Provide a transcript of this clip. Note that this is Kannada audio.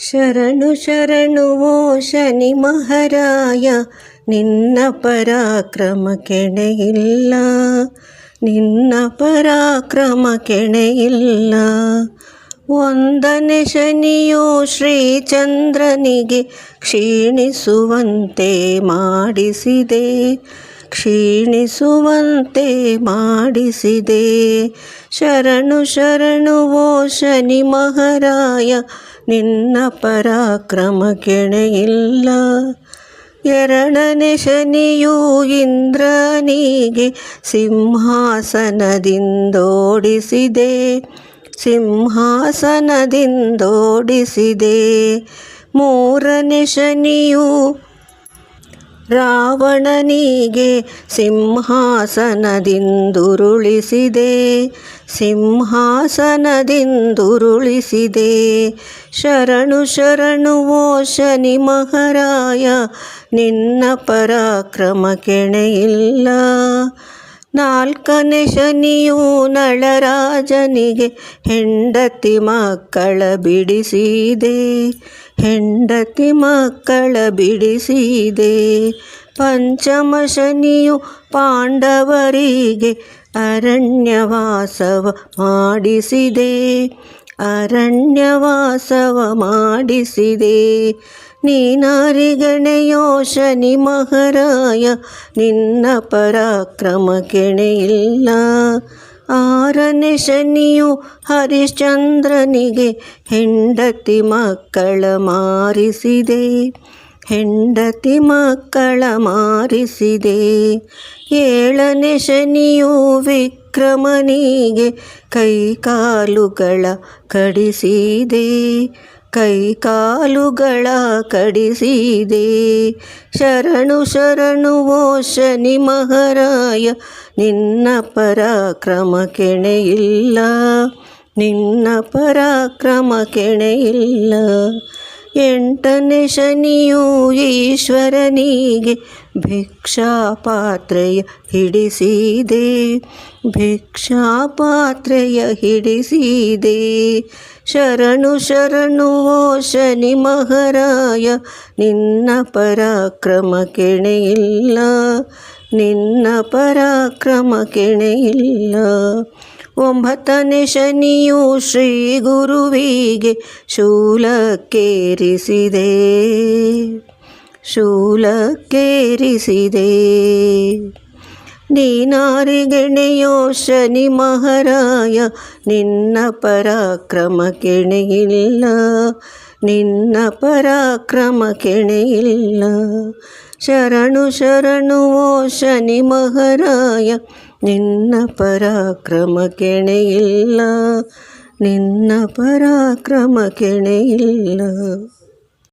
ಶರಣು ಶರಣು ಓ ಶನಿ ಮಹಾರಾಯ, ನಿನ್ನ ಪರಾಕ್ರಮ ಕೆಣೆಯಿಲ್ಲ, ನಿನ್ನ ಪರಾಕ್ರಮ ಕೆಣೆಯಿಲ್ಲ. ಒಂದನೇ ಶನಿಯು ಶ್ರೀಚಂದ್ರನಿಗೆ ಕ್ಷೀಣಿಸುವಂತೆ ಮಾಡಿಸಿದೆ, ಕ್ಷೀಣಿಸುವಂತೆ ಮಾಡಿಸಿದೆ. ಶರಣು ಶರಣು ಓ ಶನಿ ಮಹಾರಾಯ, ನಿನ್ನ ಪರಾಕ್ರಮ ಕೆಣೆಯಿಲ್ಲ. ಎರಡನೇ ಶನಿಯು ಇಂದ್ರನಿಗೆ ಸಿಂಹಾಸನದಿಂದೋಡಿಸಿದೆ, ಸಿಂಹಾಸನದಿಂದೋಡಿಸಿದೆ. ಮೂರನೇ ಶನಿಯು ರಾವಣನಿಗೆ ಸಿಂಹಾಸನದಿಂದುರುಳಿಸಿದೆ, ಸಿಂಹಾಸನದಿಂದುರುಳಿಸಿದೆ. ಶರಣು ಶರಣು ಓ ಶನಿ ಮಹಾರಾಯ, ನಿನ್ನ ಪರಾಕ್ರಮ ಕೆಣೆಯಿಲ್ಲ. ನಾಲ್ಕನೇ ಶನಿಯು ನಳರಾಜನಿಗೆ ಹೆಂಡತಿ ಮಕ್ಕಳ ಬಿಡಿಸಿದೆ, ಹೆಂಡತಿ ಮಕ್ಕಳ ಬಿಡಿಸಿದೆ. ಪಂಚಮ ಶನಿಯು ಪಾಂಡವರಿಗೆ ಅರಣ್ಯವಾಸವ ಮಾಡಿಸಿದೆ, ಅರಣ್ಯವಾಸವ ಮಾಡಿಸಿದೆ. ನೀನಾರಿಗಣೆಯೋ ಶನಿ ಮಹಾರಾಯ, ನಿನ್ನ ಪರಾಕ್ರಮ ಕೆಣೆಯಿಲ್ಲ. ಆರನೇ ಶನಿಯು ಹರಿಶ್ಚಂದ್ರನಿಗೆ ಹೆಂಡತಿ ಮಕ್ಕಳ ಮಾರಿಸಿದೆ, ಹೆಂಡತಿ ಮಕ್ಕಳ ಮಾರಿಸಿದೆ. ಏಳನೇ ಶನಿಯು ವಿಕ್ರಮನಿಗೆ ಕೈಕಾಲುಗಳ ಕಡಿಸಿದೆ, ಕೈಕಾಲುಗಳ ಕಡಿಸಿದೆ. ಶರಣು ಶರಣು ಓ ಶನಿ ಮಹಾರಾಯ, ನಿನ್ನ ಪರಾಕ್ರಮ ಕೆಣೆಯಿಲ್ಲ, ನಿನ್ನ ಪರಾಕ್ರಮ ಕೆಣೆಯಿಲ್ಲ. ಎಂಟನೇ ಶನಿಯು ಈಶ್ವರನಿಗೆ ಭಿಕ್ಷಾಪಾತ್ರೆಯ ಹಿಡಿಸಿದೆ, ಭಿಕ್ಷಾಪಾತ್ರೆಯ ಹಿಡಿಸಿದೆ. ಶರಣು ಶರಣು ಓ ಶನಿ ಮಹಾರಾಯ, ನಿನ್ನ ಪರಾಕ್ರಮ ಕೆಣೆಯಿಲ್ಲ, ನಿನ್ನ ಪರಾಕ್ರಮ ಕೆಣೆಯಿಲ್ಲ. ಒಂಬತ್ತನೇ ಶನಿಯು ಶ್ರೀ ಗುರುವಿಗೆ ಶೂಲಕ್ಕೇರಿಸಿದೆ, ಶೂಲಕ್ಕೇರಿಸಿದೆ. ನೀನಾರಿಗಣೆಯೋ ಶನಿ ಮಹಾರಾಯ, ನಿನ್ನ ಪರಾಕ್ರಮ ಕೆಣೆಯಿಲ್ಲ, ನಿನ್ನ ಪರಾಕ್ರಮ ಕೆಣೆಯಿಲ್ಲ. ಶರಣು ಶರಣು ಓ ಶನಿ ಮಹಾರಾಯ, ನಿನ್ನ ಪರಾಕ್ರಮ ಕೆಣೆಯಿಲ್ಲ, ನಿನ್ನ ಪರಾಕ್ರಮ ಕೆಣೆಯಿಲ್ಲ.